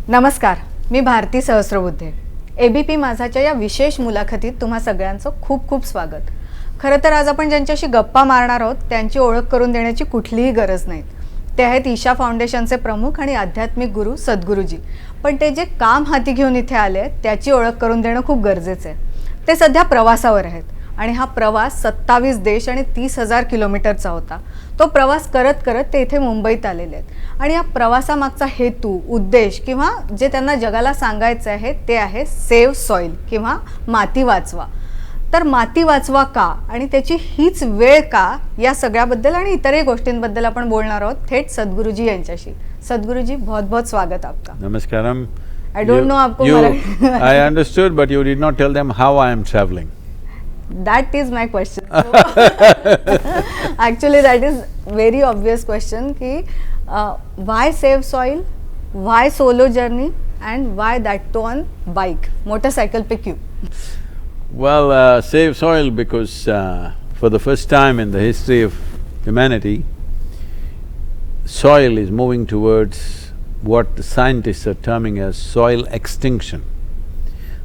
नमस्कार, मी भारती सहस्रबुद्धे. ABP माझाच्या या विशेष मुलाखतीत तुम्हा सगळ्यांचं खूप खूप स्वागत. खरं तर आज आपण ज्यांच्याशी गप्पा मारणार आहोत त्यांची ओळख करून देण्याची कुठलीही गरज नाही. ते आहेत ईशा फाउंडेशनचे प्रमुख आणि आध्यात्मिक गुरु सद्गुरुजी. पण ते जे काम हाती घेऊन इथे आले त्याची ओळख करून देणं खूप गरजेचं आहे. ते सध्या प्रवासावर आहेत आणि हा प्रवास 27 देश आणि 30,000 किलोमीटरचा होता. तो प्रवास करत करत ते इथे मुंबईत आलेले आहेत आणि या प्रवासामागचा हेतू, उद्देश किंवा जे त्यांना जगाला सांगायचं आहे ते आहे सेव्ह सॉइल किंवा माती वाचवा. तर माती वाचवा का आणि त्याची हीच वेळ का, या सगळ्याबद्दल आणि इतरही गोष्टींबद्दल आपण बोलणार आहोत थेट सद्गुरुजी यांच्याशी. सद्गुरुजी, बहुत बहुत स्वागत आपका. Namaskaram. I don't know आपको Marathi. I understood, but you did not tell them how I am traveling. That is my question. Actually, that is very obvious question कि why save soil, why solo journey, and why that too on bike, motorcycle पे क्यों? Well, save soil because for the first time in the history of humanity, soil is moving towards what the scientists are terming as soil extinction.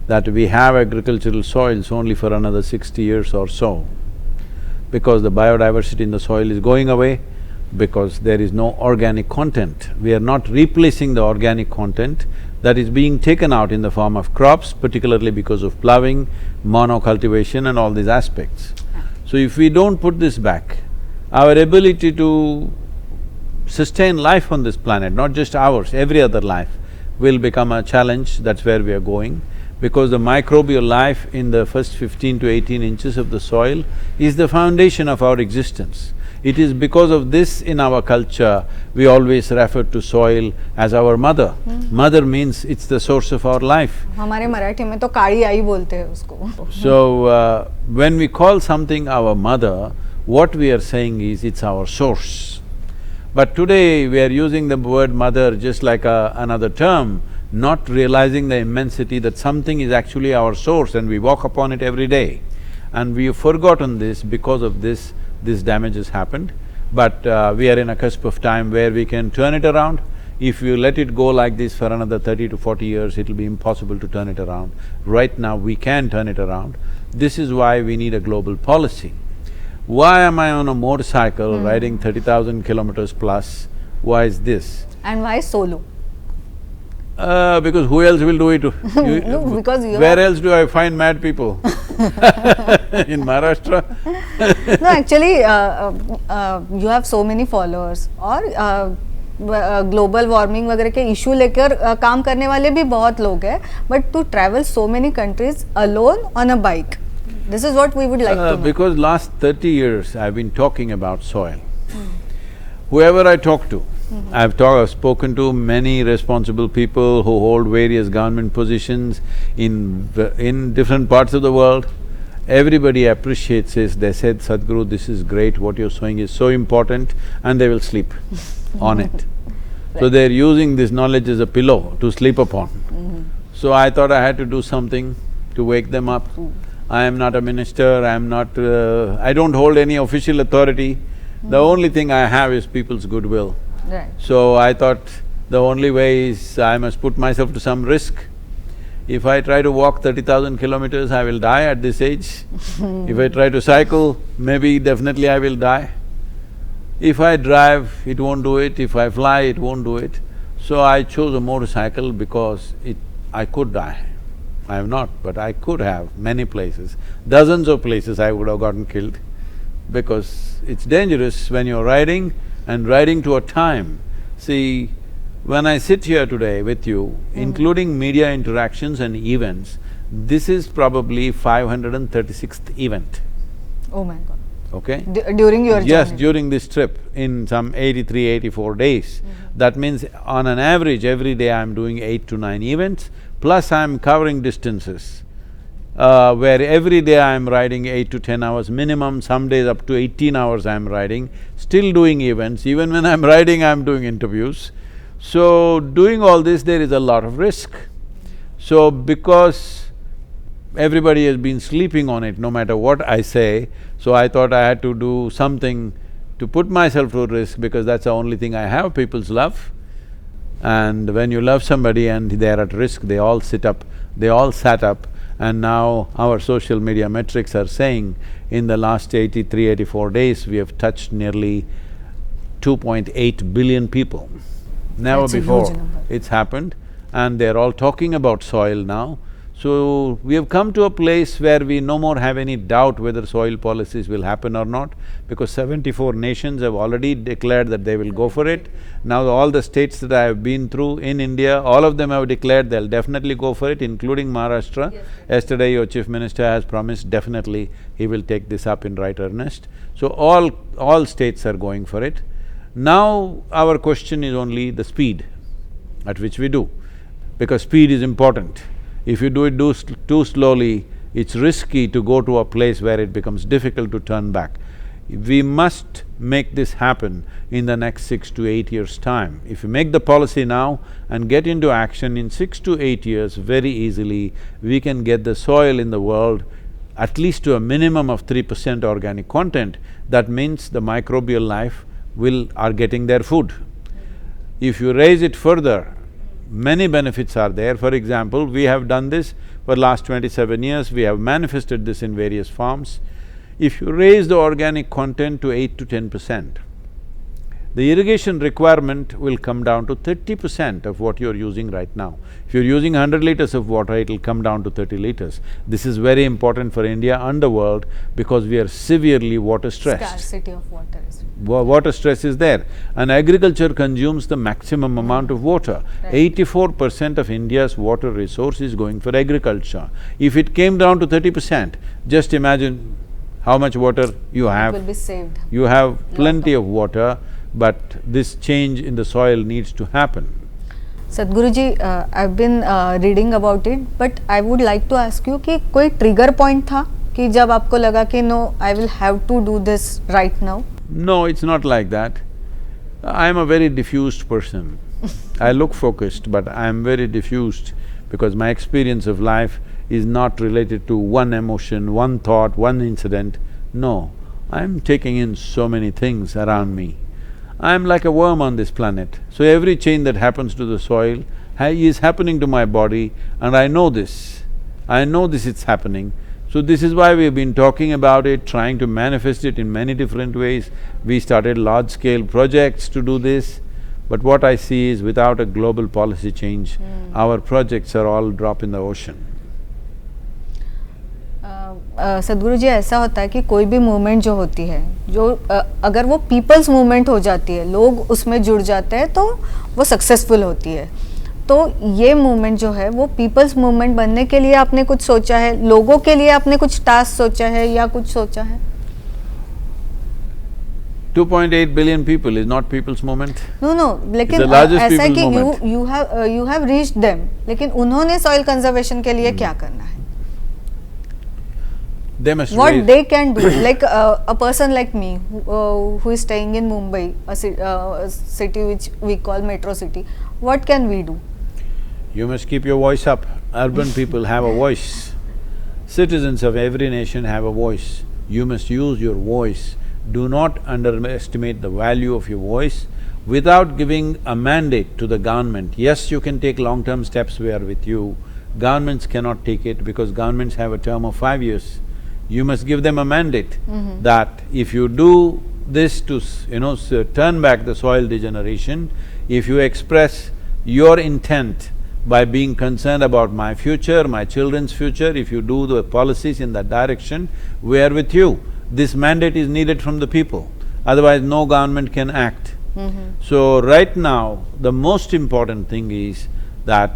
That we have agricultural soils only for another 60 years or so, because the biodiversity in the soil is going away, because there is no organic content. We are not replacing the organic content that is being taken out in the form of crops, particularly because of ploughing, monocultivation and all these aspects. So if we don't put this back, our ability to sustain life on this planet, not just ours, every other life, will become a challenge. That's where we are going. Because the microbial life in the first 15 to 18 inches of the soil is the foundation of our existence. It is because of this in our culture, we always refer to soil as our mother. Mother means it's the source of our life. हमारे मराठी में तो काली आई बोलते हैं उसको. So, when we call something our mother, what we are saying is it's our source. But today we are using the word mother just like another term, not realizing the immensity that something is actually our source and we walk upon it every day. And we have forgotten this. Because of this damage has happened. But we are in a cusp of time where we can turn it around. If you let it go like this for another 30 to 40 years, it'll be impossible to turn it around. Right now we can turn it around. This is why we need a global policy. Why am I on a motorcycle riding 30,000 kilometers plus? Why is this? And why solo? Because who else will do it? No, because you where else do I find mad people? In Maharashtra? No, actually, you have so many followers और global warming वगैरह के issue लेकर काम करने वाले भी बहुत लोग हैं, but to travel so many countries alone on a bike, this is what we would like to know. Because last 30 years I've been talking about soil. Whoever I talk to, I've spoken to many responsible people who hold various government positions in different parts of the world. Everybody appreciates this. They said, Sadhguru, this is great, what you're showing is so important, and they will sleep on it. So they're using this knowledge as a pillow to sleep upon. So I thought I had to do something to wake them up. I am not a minister, I don't hold any official authority. The only thing I have is people's goodwill. Right. So I thought the only way is I must put myself to some risk. If I try to walk 30,000 kilometers, I will die at this age. If I try to cycle, maybe definitely I will die. If I drive, it won't do it. If I fly, it won't do it. So I chose a motorcycle because I could die. I have not, but I could have many places. Dozens of places I would have gotten killed because it's dangerous when you're riding and riding to a time. See, when I sit here today with you, including media interactions and events, this is probably 536th event. Oh my God. Okay? During your journey? Yes, during this trip, in some 83, 84 days. That means on an average, every day I'm doing 8 to 9 events, plus I'm covering distances. Where every day I am riding 8 to 10 hours minimum, some days up to 18 hours I am riding, still doing events. Even when I am riding, I am doing interviews. So, doing all this, there is a lot of risk. So, because everybody has been sleeping on it, no matter what I say, so I thought I had to do something to put myself to risk because that's the only thing I have, people's love. And when you love somebody and they're at risk, they all sat up, and now our social media metrics are saying in the last 83, 84 days, we have touched nearly 2.8 billion people. Never That's a before huge number. it's happened, and they're all talking about soil now. So, we have come to a place where we no more have any doubt whether soil policies will happen or not, because 74 nations have already declared that they will go for it. Now, all the states that I have been through in India, all of them have declared they'll definitely go for it, including Maharashtra. Yes. Yesterday, your chief minister has promised definitely he will take this up in right earnest. So, all states are going for it. Now, our question is only the speed at which we do, because speed is important. If you do it too slowly, it's risky to go to a place where it becomes difficult to turn back. We must make this happen in the next 6 to 8 years' time. If you make the policy now and get into action in 6 to 8 years, very easily, we can get the soil in the world at least to a minimum of 3% organic content. That means the microbial life are getting their food. If you raise it further, many benefits are there. For example, we have done this for last 27 years, we have manifested this in various forms. If you raise the organic content to 8 to 10%, the irrigation requirement will come down to 30% of what you're using right now. If you're using 100 liters of water, it'll come down to 30 liters. This is very important for India and the world because we are severely water stressed. Scarcity of water is… Water stress is there, and agriculture consumes the maximum amount of water. Right. 84% of India's water resource is going for agriculture. If it came down to 30%, just imagine how much water you have. It will be saved. You have plenty of water, but this change in the soil needs to happen. Sadhguruji, I've been reading about it, but I would like to ask you कि कोई trigger point था कि जब आपको लगा कि no, I will have to do this right now? No, it's not like that. I'm a very diffused person. I look focused, but I'm very diffused because my experience of life is not related to one emotion, one thought, one incident. No, I'm taking in so many things around me. I'm like a worm on this planet, so every change that happens to the soil is happening to my body, and I know this. I know this is happening. So this is why we've been talking about it, trying to manifest it in many different ways. We started large-scale projects to do this, but what I see is without a global policy change, our projects are all drop in the ocean. सदगुरु जी, ऐसा होता है कि कोई भी movement जो होती है, जो अगर वो पीपल्स मूवमेंट हो जाती है, लोग उसमें जुड़ जाते हैं तो वो सक्सेसफुल होती है। तो ये मूवमेंट जो है वो पीपल्स मूवमेंट बनने के लिए आपने कुछ सोचा है, लोगों के लिए आपने कुछ टास्क सोचा है या कुछ सोचा है? 2.8 billion people is not people's movement. No, लेकिन ऐसा है कि you have reached them, लेकिन उन्होंने सॉइल कंजर्वेशन के लिए क्या करना है? They must What raise… they can do, like a person like me who is staying in Mumbai, a city which we call metro city, what can we do? You must keep your voice up. Urban people have a voice. Citizens of every nation have a voice. You must use your voice. Do not underestimate the value of your voice without giving a mandate to the government. Yes, you can take long-term steps, we are with you. Governments cannot take it because governments have a term of 5 years. You must give them a mandate that if you do this to turn back the soil degeneration, if you express your intent by being concerned about my future, my children's future, if you do the policies in that direction, we are with you. This mandate is needed from the people, otherwise no government can act. So right now, the most important thing is that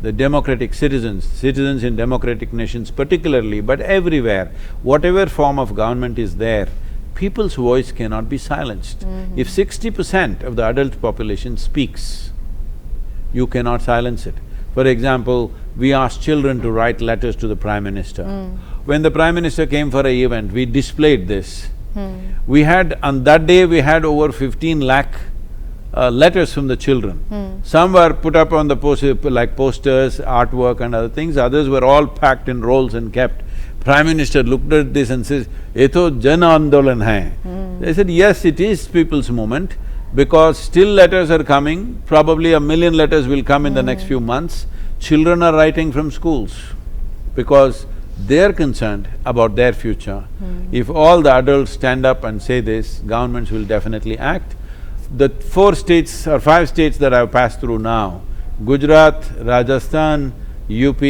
the democratic citizens in democratic nations particularly, but everywhere, whatever form of government is there, people's voice cannot be silenced. If 60% of the adult population speaks, you cannot silence it. For example, we asked children to write letters to the Prime Minister. When the Prime Minister came for an event, we displayed this. We had… on that day we had over 15 lakh letters from the children. Some were put up on the like posters, artwork and other things, others were all packed in rolls and kept. Prime Minister looked at this and says, "Ye to Jan Andolan hai." They said, yes, it is people's movement, because still letters are coming, probably 1 million letters will come in the next few months. Children are writing from schools because they're concerned about their future. If all the adults stand up and say this, governments will definitely act. The 4 states or 5 states that I've passed through now, Gujarat, Rajasthan, UP,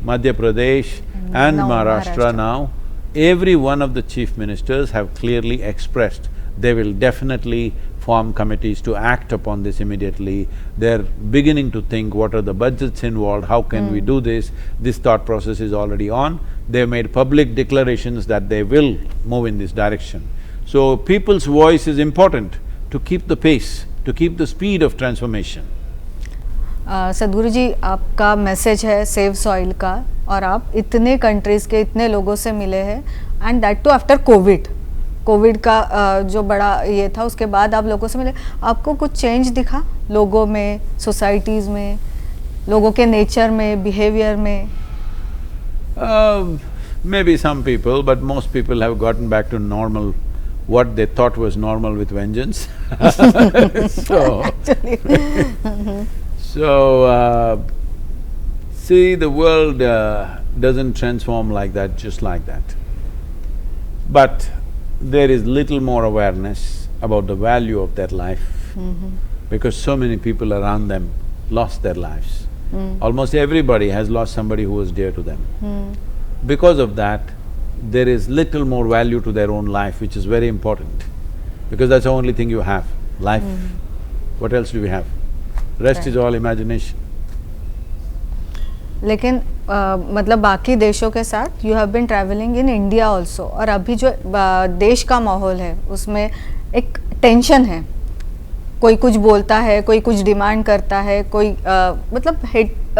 Madhya Pradesh and now Maharashtra now, every one of the chief ministers have clearly expressed they will definitely form committees to act upon this immediately. They're beginning to think what are the budgets involved, how can we do this. This thought process is already on. They've made public declarations that they will move in this direction. So people's voice is important to keep the pace, to keep the speed of transformation. सदगुरु जी, आपका message है save soil का और आप इतने countries के इतने लोगों से मिले हैं and that too after covid का जो बड़ा ये था उसके बाद आप लोगों से मिले, आपको कुछ चेंज दिखा लोगों में, सोसाइटीज़ में, लोगों के नेचर में, बिहेवियर में? Maybe some people, but most people have gotten back to normal, what they thought was normal with vengeance. See, the world doesn't transform like that, just like that. But there is little more awareness about the value of their life because so many people around them lost their lives. Almost everybody has lost somebody who was dear to them. Because of that, there is little more value to their own life, which is very important because that's the only thing you have, life. What else do we have? Rest is all imagination. लेकिन मतलब बाकी देशों के साथ you have been travelling in India also, और अभी जो देश का माहौल है उसमें एक टेंशन है, कोई कुछ बोलता है, कोई कुछ डिमांड करता है, कोई मतलब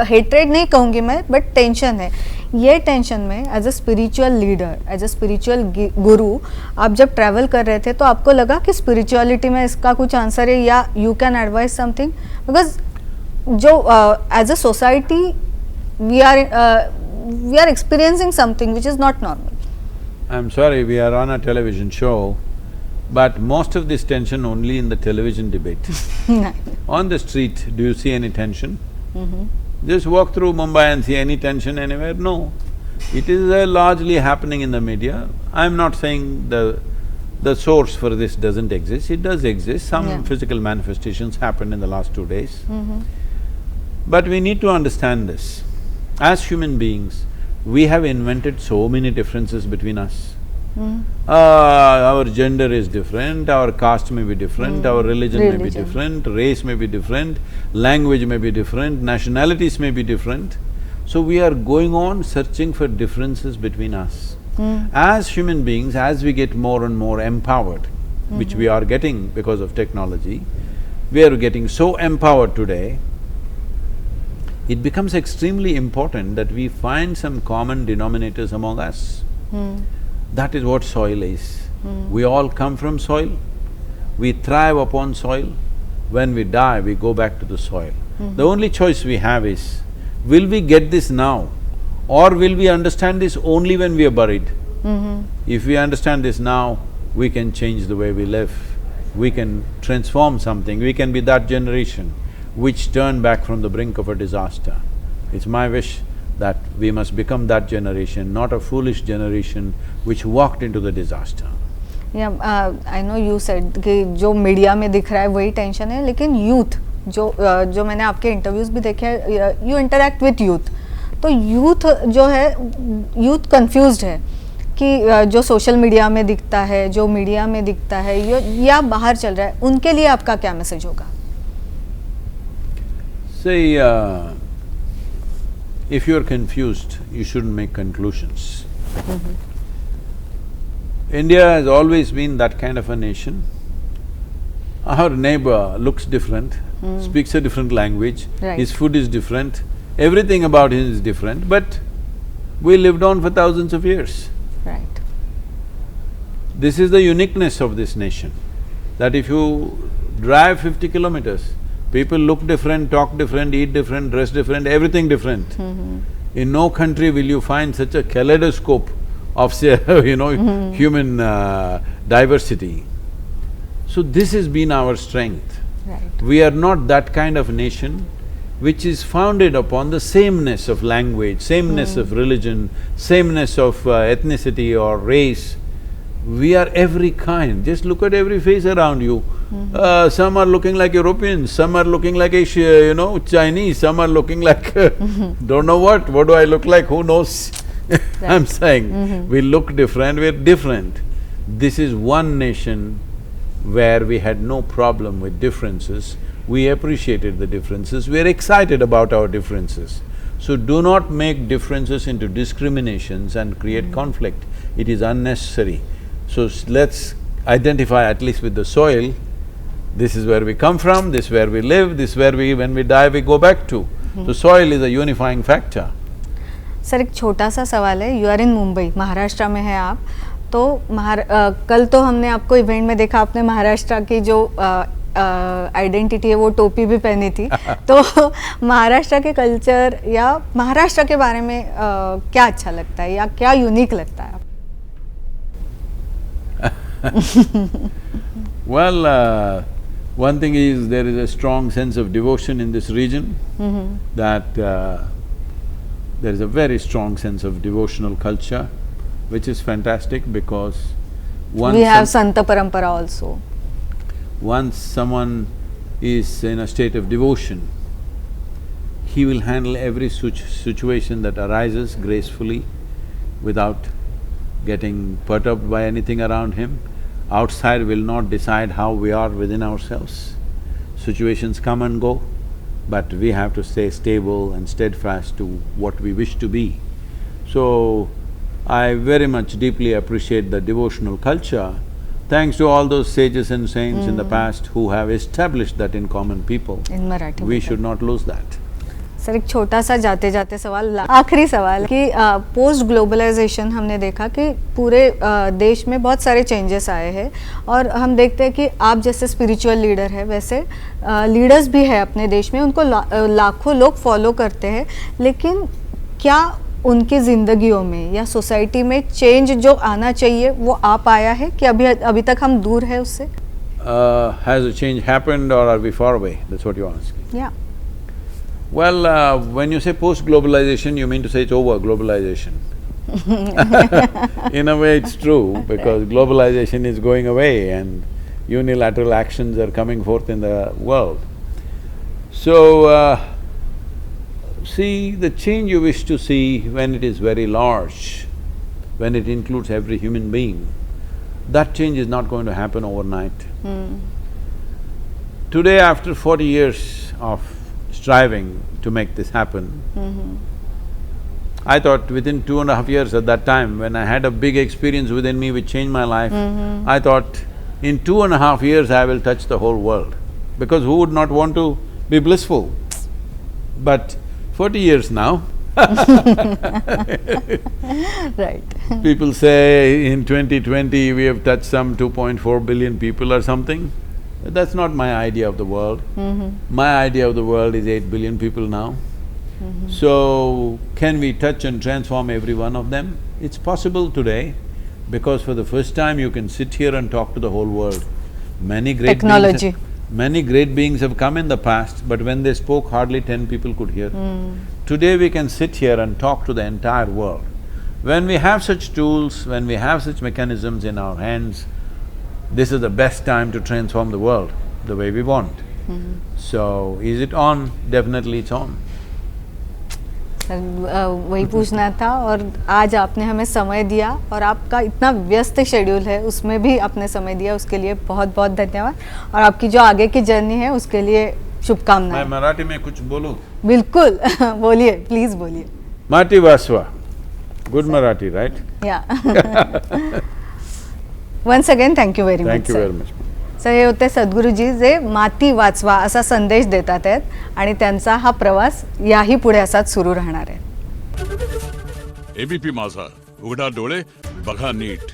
हेट्रेड नहीं कहूँगी मैं, बट टेंशन है। ये टेंशन में as a spiritual leader, as a spiritual guru, आप जब ट्रैवल कर रहे थे तो आपको लगा कि स्पिरिचुअलिटी में इसका कुछ आंसर है या you can advise something? Because जो as a society we are experiencing something which is not normal. I'm sorry, we are on a television show, but most of this tension only in the television debate. On the street, do you see any tension? Just walk through Mumbai and see any tension anywhere? No. It is largely happening in the media. I'm not saying the source for this doesn't exist, it does exist. Some physical manifestations happened in the last 2 days. But we need to understand this. As human beings, we have invented so many differences between us. Our gender is different, our caste may be different, our religion may be different, race may be different, language may be different, nationalities may be different. So we are going on searching for differences between us. As human beings, as we get more and more empowered, which we are getting because of technology, we are getting so empowered today, it becomes extremely important that we find some common denominators among us. That is what soil is. We all come from soil, we thrive upon soil. When we die, we go back to the soil. The only choice we have is, will we get this now or will we understand this only when we are buried? If we understand this now, we can change the way we live, we can transform something, we can be that generation which turned back from the brink of a disaster. It's my wish that we must become that generation, not a foolish generation which walked into the disaster. I know you said कि जो media में दिख रहा है वही tension है, लेकिन youth जो मैंने आपके इंटरव्यूज भी देखे, यू इंटरेक्ट विथ यूथ, तो यूथ जो है, यूथ कंफ्यूज्ड है कि जो सोशल मीडिया में दिखता है, जो मीडिया में दिखता है या बाहर चल रहा है, उनके लिए आपका क्या मैसेज होगा? See, if you are confused, you shouldn't make conclusions. India has always been that kind of a nation. Our neighbor looks different, speaks a different language, his food is different, everything about him is different, but we lived on for thousands of years. Right. This is the uniqueness of this nation, that if you drive 50 kilometers, people look different, talk different, eat different, dress different, everything different. In no country will you find such a kaleidoscope of say, human diversity. So this has been our strength. Right. We are not that kind of nation which is founded upon the sameness of language, sameness of religion, sameness of ethnicity or race. We are every kind. Just look at every face around you. Some are looking like Europeans, some are looking like Asia, Chinese, some are looking like don't know what do I look like, who knows? I'm saying, we look different, we're different. This is one nation where we had no problem with differences. We appreciated the differences, we're excited about our differences. So do not make differences into discriminations and create conflict. It is unnecessary. So let's identify at least with the soil. This is where we come from, this is where we live, this is where when we die we go back to. So soil is a unifying factor. Sir एक छोटा सा सवाल है, you are in Mumbai, Maharashtra में है आप, तो कल तो हमने आपको इवेंट में देखा, आपने महाराष्ट्र की जो आइडेंटिटी है वो टोपी भी पहनी थी तो महाराष्ट्र के कल्चर या महाराष्ट्र के बारे में क्या अच्छा लगता है या क्या यूनिक लगता है? Well, one thing is there is a strong sense of devotion in this region, that there is a very strong sense of devotional culture, which is fantastic because we have Santa Parampara also. Once someone is in a state of devotion, he will handle every situation that arises gracefully without getting perturbed by anything around him. Outside will not decide how we are within ourselves. Situations come and go, but we have to stay stable and steadfast to what we wish to be. So, I very much deeply appreciate the devotional culture, thanks to all those sages and saints in the past who have established that in common people. In Marathi. We should not lose that. Sir एक छोटा सा जाते जाते सवाल, आखिरी सवाल कि post globalisation हमने देखा कि पूरे देश में बहुत सारे चेंजेस आए हैं और हम देखते हैं कि आप जैसे स्पिरिचुअल लीडर है वैसे लीडर्स भी है अपने देश में, उनको लाखों लोग फॉलो करते हैं, लेकिन क्या उनकी ज़िंदगियों में या सोसाइटी में चेंज जो आना चाहिए वो आ पाया है कि अभी तक हम दूर है उससे? Has a change happened or are we far away? That's what you're asking. Yeah. Well, when you say post-globalization, you mean to say it's over, globalization. In a way it's true, because globalization is going away and unilateral actions are coming forth in the world. So, see, the change you wish to see when it is very large, when it includes every human being, that change is not going to happen overnight. Today, after 40 years of striving to make this happen, I thought within 2.5 years at that time, when I had a big experience within me which changed my life, I thought in 2.5 years I will touch the whole world, because who would not want to be blissful? But 40 years now Right. people say in 2020 we have touched some 2.4 billion people or something. That's not my idea of the world. My idea of the world is 8 billion people now. So, can we touch and transform every one of them? It's possible today, because for the first time you can sit here and talk to the whole world. Many great Technology. Many great beings have come in the past, but when they spoke, hardly 10 people could hear. Today we can sit here and talk to the entire world. When we have such tools, when we have such mechanisms in our hands, this is the best time to transform the world the way we want. So, is it on? Definitely it's on. Sir वही पूछना था, और आज आपने हमें समय दिया और आपका इतना व्यस्त शेड्यूल है उसमें भी आपने समय दिया, उसके लिए बहुत बहुत धन्यवाद, और आपकी जो आगे की जर्नी है उसके लिए शुभकामनाएं। मैं मराठी में कुछ बोलूं? बिल्कुल बोलिए, प्लीज बोलिए। माटी वासवा, गुड मराठी, राइट? या once again thank you very much. Thank you very much. Sir हे होते सद्गुरुजी जे माती वाचवा असा संदेश देतात आहेत आणि त्यांचा हा प्रवास याही पुढे असाच सुरू राहणार आहे। एबीपी माझा, उघडा डोळे बघा नीट।